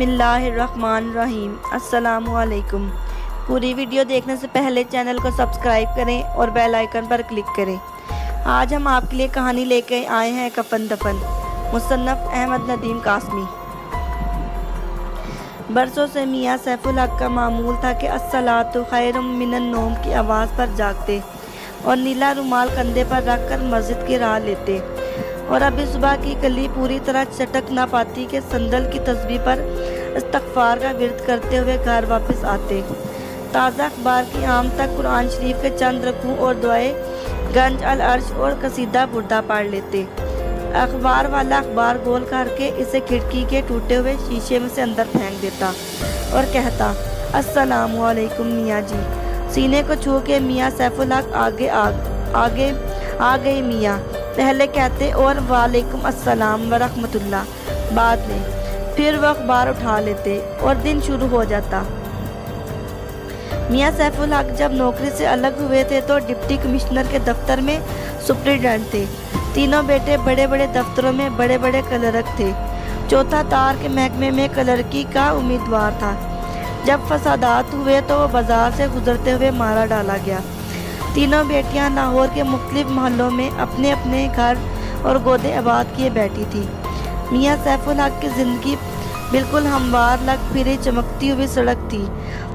बिस्मिल्लाहिर्रहमानिर्रहीम। अस्सलाम वालेकुम। पूरी वीडियो देखने से पहले चैनल को सब्सक्राइब करें और बेल आइकन पर क्लिक करें। आज हम आपके लिए कहानी लेकर आए हैं कफन दफन, मुसन्नफ अहमद नदीम कासमी। बरसों से मियाँ सैफुल हक का मामूल था कि अस्सलातु खैरुम मिनन नौम की आवाज़ पर जागते और नीला रुमाल कंधे पर रखकर मस्जिद की राह लेते, और अभी सुबह की कली पूरी तरह चटक ना पाती कि संदल की तस्बीह पर इस्तग़फ़ार का विर्द करते हुए घर वापस आते। ताज़ा अखबार की आम तक कुरान शरीफ के चंद रकू और दुआए गंज अल अर्श और कसीदा बुर्दा पढ़ लेते। अखबार वाला अखबार गोल करके इसे खिड़की के टूटे हुए शीशे में से अंदर फेंक देता और कहता, अस्सलामु अलैकुम मियाँ जी। सीने को छू के मियाँ सैफुल हक आगे आ गए मियाँ पहले कहते और वालेकुम अस्सलाम व रहमतुल्लाह बाद में। फिर वह अखबार उठा लेते और दिन शुरू हो जाता। मियाँ सैफुल हक जब नौकरी से अलग हुए थे तो डिप्टी कमिश्नर के दफ्तर में सुप्रिटेंडेंट थे। तीनों बेटे बड़े बड़े दफ्तरों में बड़े बड़े क्लर्क थे। चौथा तार के महकमे में क्लर्की का उम्मीदवार था। जब फसादात हुए तो वो बाजार से गुजरते हुए मारा डाला गया। तीनों बेटियां लाहौर के मुख्तलिफ मोहल्लों में अपने अपने घर और गोदे आबाद किए बैठी थी। मियाँ सैफुल हक की ज़िंदगी बिल्कुल हमवार लग फिरी चमकती हुई सड़क थी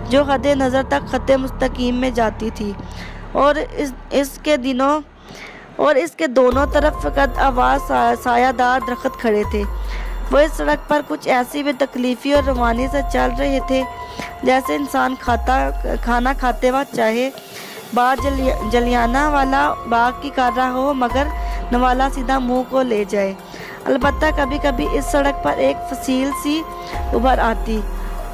जो हद नज़र तक खत मुस्तकीम में जाती थी, और इसके दोनों तरफ फ़कत आवाज़ सायादार दरख्त खड़े थे। वो इस सड़क पर कुछ ऐसी भी तकलीफ़ी और रवानी से चल रहे थे जैसे इंसान खाना खाते वक्त चाहे बार जलियाना वाला बाग की कर रहा हो मगर नवाला सीधा मुंह को ले जाए। अलबत्ता कभी कभी इस सड़क पर एक फसील सी उभर आती,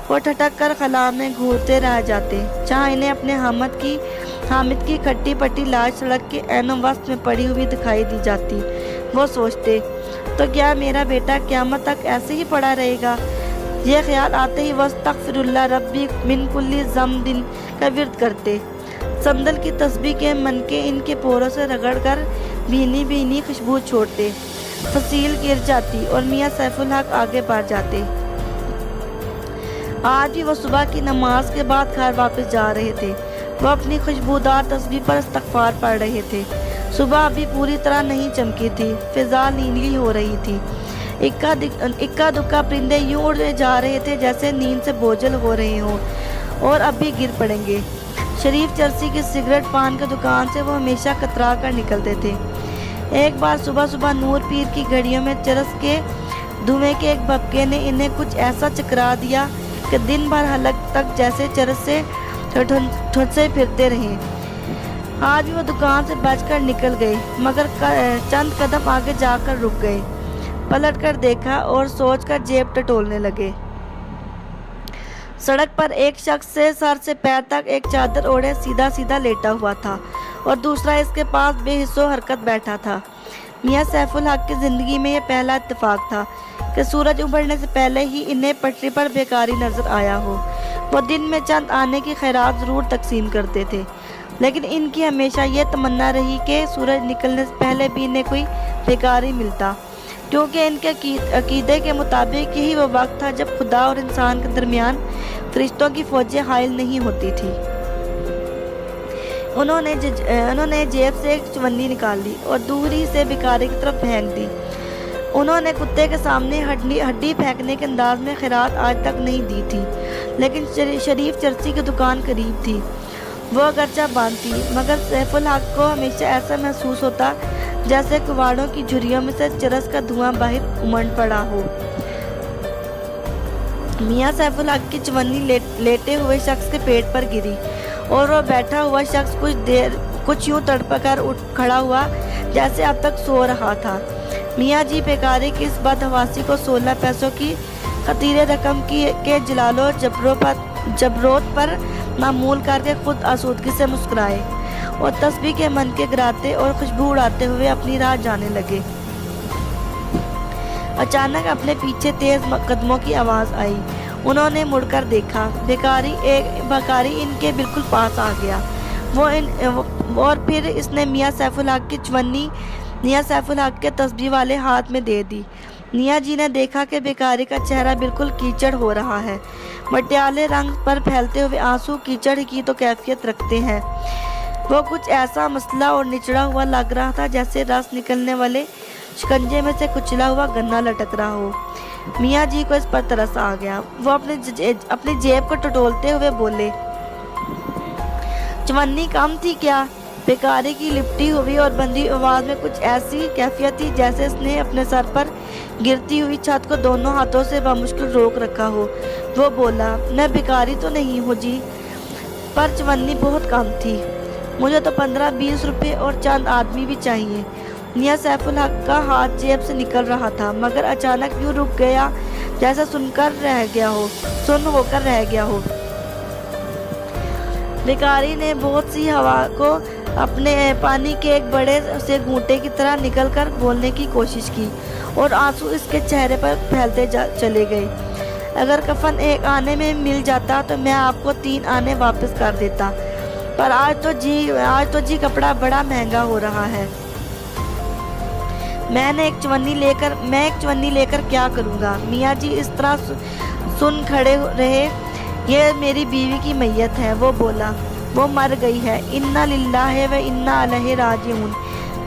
वो ठटक कर खला में घूरते रह जाते, जहाँ इन्हें अपने हामिद की खट्टी पट्टी लाश सड़क के ऐनो वस्त में पड़ी हुई दिखाई दी जाती। वो सोचते, तो क्या मेरा बेटा क़यामत तक ऐसे ही पड़ा रहेगा? ये ख्याल आते ही वस्तग़फिरुल्लाह रब्बी मिन कुल्ली ज़म्बिन का विर्द करते। संदल की तस्बीह के मनके इनके पोरों से रगड़कर भीनी भीनी खुशबू छोड़ते। फसील गिर जाती और मियाँ सैफुल हक आगे बढ़ जाते। आज भी वो सुबह की नमाज के बाद घर वापस जा रहे थे। वो अपनी खुशबूदार तस्बीह पर इस्तग़फ़ार पढ़ रहे थे। सुबह अभी पूरी तरह नहीं चमकी थी, फिज़ा नीली हो रही थी। इक्का दुक्का परिंदे यूं उड़े जा रहे थे जैसे नींद से बोझल हो रहे हों और अब भी गिर पड़ेंगे। शरीफ चरसी की सिगरेट पान की दुकान से वो हमेशा कतरा कर निकलते थे। एक बार सुबह सुबह नूर पीर की घड़ियों में चरस के धुएं के एक भपके ने इन्हें कुछ ऐसा चकरा दिया कि दिन भर हलक तक जैसे चरस से ठुठसे फिरते रहे। आज वो दुकान से बचकर निकल गए मगर चंद कदम आगे जाकर रुक गए, पलट कर देखा और सोचकर जेब टटोलने लगे। सड़क पर एक शख्स से सर से पैर तक एक चादर ओढ़े सीधा सीधा लेटा हुआ था और दूसरा इसके पास बेहिस्सो हरकत बैठा था। मियाँ सैफुल हक की ज़िंदगी में यह पहला इत्तेफाक था कि सूरज उभरने से पहले ही इन्हें पटरी पर बेकारी नज़र आया हो। वो दिन में चंद आने की खैरात ज़रूर तकसीम करते थे, लेकिन इनकी हमेशा ये तमन्ना रही कि सूरज निकलने से पहले भी इन्हें कोई बेकारी मिलता, क्योंकि इनके अकीदे के मुताबिक यही वो वक्त था जब खुदा और इंसान के दरमियान फरिश्तों की फ़ौजें हाइल नहीं होती थी। उन्होंने जेब से एक चवन्नी निकाल ली और दूरी से भिखारी की तरफ फेंक दी। उन्होंने कुत्ते के सामने हड्डी फेंकने के अंदाज में खैरात आज तक नहीं दी थी, लेकिन शरीफ चरसी की दुकान करीब थी। वो अगरचा बंद थी मगर सैफुल हक को हमेशा ऐसा महसूस होता जैसे कुवाड़ों की झुर्रियों में से चरस का धुआं बाहर उमड़ पड़ा हो। मियाँ सैफुल हक की चवन्नी लेटे हुए शख्स के पेट पर गिरी और वो बैठा हुआ शख्स कुछ यूं तड़पकर उठ खड़ा हुआ जैसे अब तक सो रहा था। मियाँ जी बेकारी की इस बदहवासी को 16 पैसों की खतीरे रकम के जलालो जबरोत पर मामूल करके खुद आसूदगी से मुस्कुराए और तस्बीह के मन के गिराते और खुशबू उड़ाते हुए अपनी राह जाने लगे। अचानक अपने पीछे तेज कदमों की आवाज़ आई। उन्होंने मुड़कर देखा, भिखारी इनके बिल्कुल पास आ गया। और फिर इसने मियाँ सैफुल हक की चवन्नी मियाँ सैफुल हक के तस्बीह वाले हाथ में दे दी। मियाँ जी ने देखा कि भिखारी का चेहरा बिल्कुल कीचड़ हो रहा है। मटियाले रंग पर फैलते हुए आंसू कीचड़ की तो कैफियत रखते हैं। वो कुछ ऐसा मसला और निचड़ा हुआ लग रहा था जैसे रस निकलने वाले शिकंजे में से कुचला हुआ गन्ना लटक रहा हो। मियाँ जी को इस पर तरस आ गया। वो अपनी जेब को टटोलते हुए बोले, चवन्नी कम थी क्या? भिखारी की लिपटी हुई और बंधी आवाज में कुछ ऐसी कैफियत थी जैसे उसने अपने सर पर गिरती हुई छत को दोनों हाथों से बमुश्किल रोक रखा हो। वो बोला, मैं भिखारी तो नहीं हूँ जी, पर चवन्नी बहुत कम थी। मुझे तो 15-20 रुपए और चंद आदमी भी चाहिए। मियाँ सैफुल हक का हाथ जेब से निकल रहा था, मगर अचानक यूँ रुक गया जैसा सुन होकर रह गया हो। भिखारी ने बहुत सी हवा को अपने पानी के एक बड़े से घूंटे की तरह निकलकर बोलने की कोशिश की और आंसू इसके चेहरे पर फैलते चले गए। अगर कफन एक आने में मिल जाता तो मैं आपको 3 आने वापस कर देता, पर आज तो जी कपड़ा बड़ा महंगा हो रहा है। मैं एक चवन्नी लेकर क्या करूँगा? मियाँ जी इस तरह सुन खड़े रहे। ये मेरी बीवी की मैयत है। वो बोला, वो मर गई है। इन्ना लिल्लाहि व इन्ना अलैहि राजिऊन।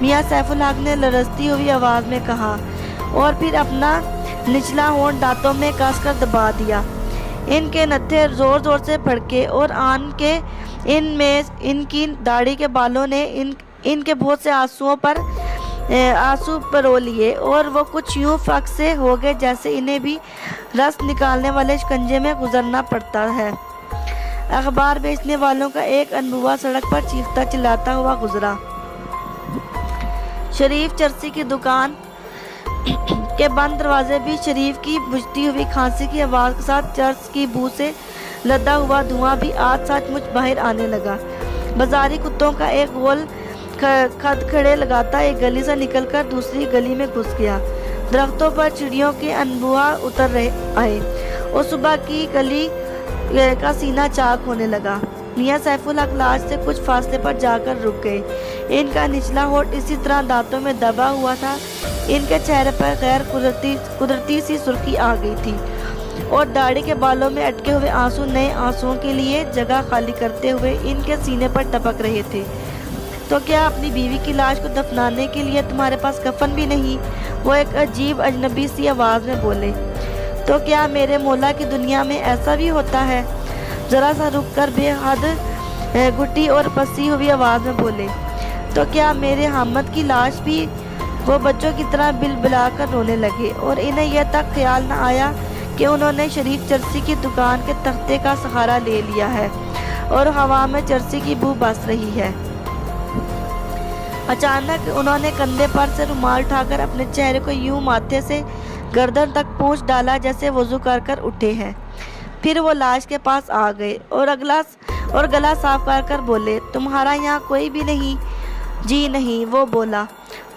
मियाँ सैफुल हक ने लरजती हुई आवाज़ में कहा और फिर अपना निचला होंठ दांतों में कसकर दबा दिया। इनके नत्थे जोर जोर से फड़के और आन के इनकी दाढ़ी के बालों ने इनके बहुत से आंसू परो लिए और वो कुछ यूं फक से हो गए जैसे इन्हें भी रस निकालने वाले शिकंजे में गुजरना पड़ता है। अखबार बेचने वालों का एक अनबुआ सड़क पर चीखता चिल्लाता हुआ गुजरा। शरीफ चर्सी की दुकान के बंद दरवाजे भी शरीफ की बुझती हुई खांसी की आवाज़ के साथ चर्च की बू से लदा हुआ धुआं भी आज सचमुच बाहर आने लगा। बाजारी कुत्तों का एक गोल खड़े लगाता एक गली से निकलकर दूसरी गली में घुस गया। दरख्तों पर चिड़ियों के अनबुआ उतर आए और सुबह की गली का सीना चाक होने लगा। मियाँ सैफुल हक लाश से कुछ फासले पर जाकर रुक गए। इनका निचला होठ इसी तरह दांतों में दबा हुआ था। इनके चेहरे पर गैर कुदरती सी सुर्खी आ गई थी और दाढ़ी के बालों में अटके हुए आंसू नए आंसुओं के लिए जगह खाली करते हुए इनके सीने पर टपक रहे थे। तो क्या अपनी बीवी की लाश को दफनाने के लिए तुम्हारे पास कफन भी नहीं? वो एक अजीब अजनबी सी आवाज़ में बोले। तो क्या मेरे मौला की दुनिया में ऐसा भी होता है? ज़रा सा रुक कर बेहद घुटी और पसी हुई आवाज़ में बोले। तो क्या मेरे हामद की लाश भी? वो बच्चों की तरह बिलबिला कर रोने लगे और इन्हें यह तक ख्याल न आया कि उन्होंने शरीफ चर्सी की दुकान के तख्ते का सहारा ले लिया है और हवा में चर्सी की बू बस रही है। अचानक उन्होंने कंधे पर से रुमाल उठाकर अपने चेहरे को यूं माथे से गर्दन तक पोंछ डाला जैसे वजू कर उठे हैं। फिर वो लाश के पास आ गए और गला साफ कर बोले, तुम्हारा यहाँ कोई भी नहीं? जी नहीं, वो बोला।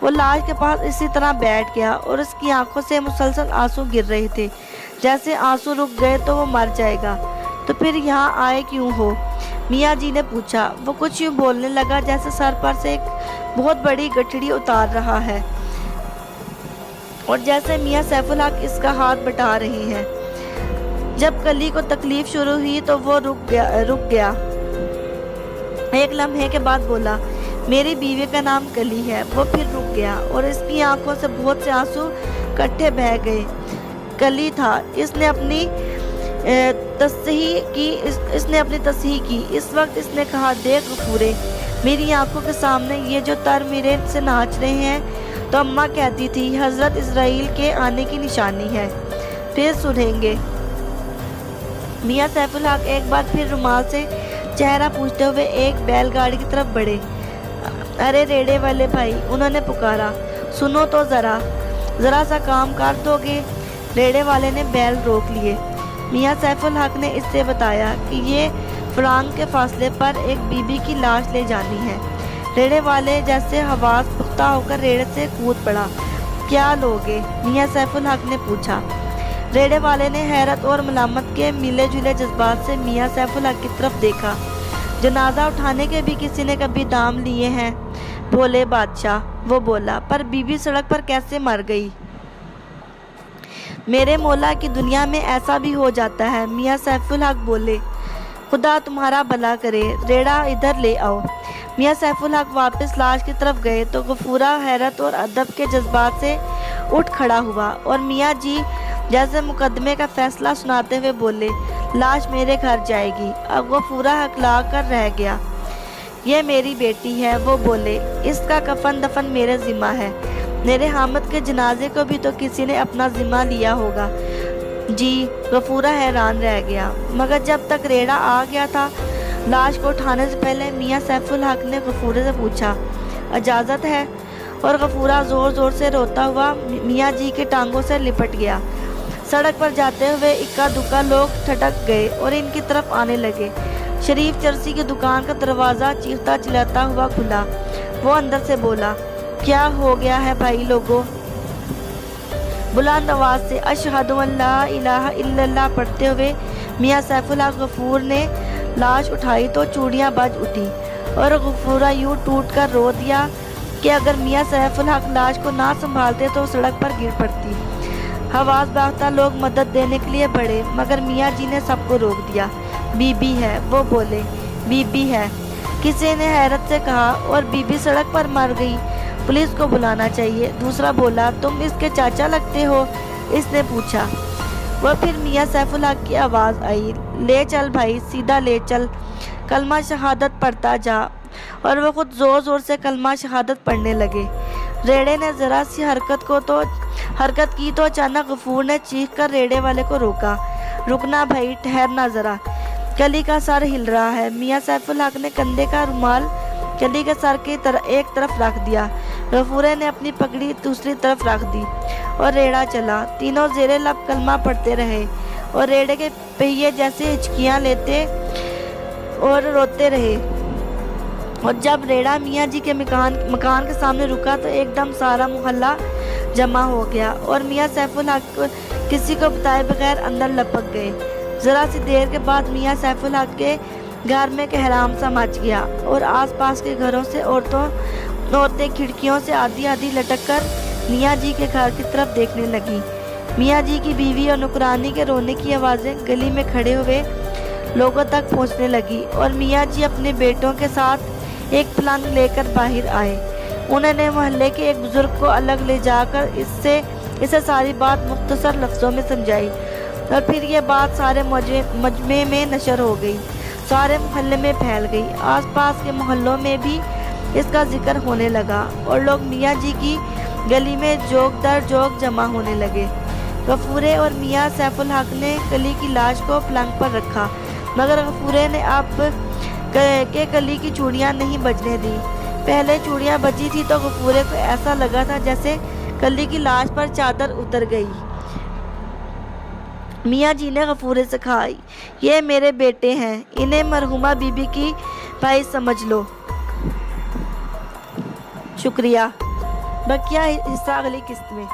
वो लाश के पास इसी तरह बैठ गया और उसकी आंखों से मुसलसल आंसू गिर रहे थे, जैसे आंसू रुक गए तो वो मर जाएगा। तो फिर यहाँ आए क्यों हो? मियाँ जी ने पूछा। वो कुछ यूँ बोलने लगा जैसे सर पर से एक बहुत बड़ी गठड़ी उतार रहा है और जैसे मियाँ सैफुल हक इसका हाथ बटा रही हैं। जब कली को तकलीफ शुरू हुई तो वो रुक गया। एक लम्हे के बाद बोला, मेरी बीवी का नाम कली है। वो फिर रुक गया और इसकी आंखों से बहुत से आंसू इकट्ठे बह गए। कली था। इसने अपनी तस्हीह की। इस वक्त इसने कहा, देख गफूरे, मेरी आंखों के सामने ये जो तर मेरे से नाच रहे हैं, तो अम्मा कहती थी हजरत इस्राइल के आने की निशानी है। फिर सुनेंगे। मियाँ सैफुल हक एक बार फिर रुमाल से चेहरा पूछते हुए एक बैलगाड़ी की तरफ बढ़े। अरे रेड़े वाले भाई, उन्होंने पुकारा, सुनो तो ज़रा सा काम कर दोगे? रेड़े वाले ने बैल रोक लिए। मियाँ सैफुल हक ने इससे बताया कि ये फरांग के फासले पर एक बीबी की लाश ले जानी है। रेड़े वाले जैसे हवास पुख्ता होकर रेड़े से कूद पड़ा। क्या लोगे? मियाँ सैफुल हक ने पूछा। रेड़े वाले ने हैरत और मलामत के मिले जुले जज्बात से मियाँ सैफुल हक की तरफ देखा। जनाजा उठाने के भी किसी ने कभी दाम लिए हैं? बोले बादशाह। वो बोला, पर बीबी सड़क पर कैसे मर गई? میرے مولا کی دنیا میں ایسا بھی ہو جاتا ہے۔ میاں سیف الحق بولے، خدا تمہارا بھلا کرے، ریڑا ادھر لے آؤ۔ میاں سیف الحق واپس لاش کی طرف گئے تو غفورہ حیرت اور ادب کے جذبات سے اٹھ کھڑا ہوا اور میاں جی جیسے مقدمے کا فیصلہ سناتے ہوئے بولے، لاش میرے گھر جائے گی۔ اب غفورہ ہکلا کر رہ گیا۔ یہ میری بیٹی ہے، وہ بولے، اس کا کفن دفن میرے ذمہ ہے۔ میرے حامد کے جنازے کو بھی تو کسی نے اپنا ذمہ لیا ہوگا۔ جی، غفورہ حیران رہ گیا۔ مگر جب تک ریڑا آ گیا تھا، لاش کو اٹھانے سے پہلے میاں سیف الحق نے غفورے سے پوچھا، اجازت ہے؟ اور غفورہ زور زور سے روتا ہوا میاں جی کے ٹانگوں سے لپٹ گیا۔ سڑک پر جاتے ہوئے اکا دکا لوگ ٹھٹک گئے اور ان کی طرف آنے لگے۔ شریف چرسی کی دکان کا دروازہ چیختا چلاتا ہوا کھلا۔ وہ اندر سے بولا، کیا ہو گیا ہے بھائی لوگوں؟ بلند آواز سے اشہد ان لا الہ الا اللہ پڑھتے ہوئے میاں سیف الحق غفور نے لاش اٹھائی تو چوڑیاں بج اٹھی اور غفورہ یوں ٹوٹ کر رو دیا کہ اگر میاں سیف الحق لاش کو نہ سنبھالتے تو سڑک پر گر پڑتی۔ حواس باختہ لوگ مدد دینے کے لیے بڑھے مگر میاں جی نے سب کو روک دیا۔ بی بی ہے، وہ بولے، بی بی ہے، کسی نے حیرت سے کہا، اور بی بی سڑک پر مر گئی، پولیس کو بلانا چاہیے۔ دوسرا بولا، تم اس کے چاچا لگتے ہو؟ اس نے پوچھا۔ وہ پھر میاں سیف الحق کی آواز آئی، لے چل بھائی، سیدھا لے چل، کلمہ شہادت پڑھتا جا۔ اور وہ خود زور زور سے کلمہ شہادت پڑھنے لگے۔ ریڑے نے ذرا سی حرکت کی تو اچانک غفور نے چیخ کر ریڑے والے کو روکا، رکنا بھائی، ٹھہرنا ذرا، کلی کا سر ہل رہا ہے۔ میاں سیف الحق نے کندھے کا رومال کلی کے سر کی ایک طرف رکھ دیا، غفورے نے اپنی پگڑی دوسری طرف رکھ دی اور ریڑا چلا۔ تینوں زیر لب کلمہ پڑھتے رہے اور ریڑے کے پہیے جیسے ہچکیاں لیتے اور روتے رہے۔ اور جب ریڑا میاں جی کے مکان کے سامنے رکا تو ایک دم سارا محلہ جمع ہو گیا اور میاں سیف الحق کسی کو بتائے بغیر اندر لپک گئے۔ ذرا سی دیر کے بعد میاں سیف الحق کے گھر میں کہرام سا مچ گیا اور آس پاس کے گھروں سے عورتیں کھڑکیوں سے آدھی آدھی لٹک کر میاں جی کے گھر کی طرف دیکھنے لگی۔ میاں جی کی بیوی اور نوکرانی کے رونے کی آوازیں گلی میں کھڑے ہوئے لوگوں تک پہنچنے لگی اور میاں جی اپنے بیٹوں کے ساتھ ایک پلنگ لے کر باہر آئے۔ انہوں نے محلے کے ایک بزرگ کو الگ لے جا کر اسے ساری بات مختصر لفظوں میں سمجھائی اور پھر یہ بات سارے مجمع میں نشر ہو گئی، سارے محلے میں پھیل گئی۔ آس پاس کے محلوں میں بھی اس کا ذکر ہونے لگا اور لوگ میاں جی کی گلی میں جوگ در جوگ جمع ہونے لگے۔ غفورے اور میاں سیف الحق نے کلی کی لاش کو پلنگ پر رکھا مگر غفورے نے اب کہ کلی کی چوڑیاں نہیں بجنے دی۔ پہلے چوڑیاں بجی تھی تو غفورے کو ایسا لگا تھا جیسے کلی کی لاش پر چادر اتر گئی۔ میاں جی نے غفورے سے کہا، یہ میرے بیٹے ہیں، انہیں مرحومہ بی بی کی بھائی سمجھ لو۔ شکریہ۔ بقیہ حصہ اگلی قسط میں۔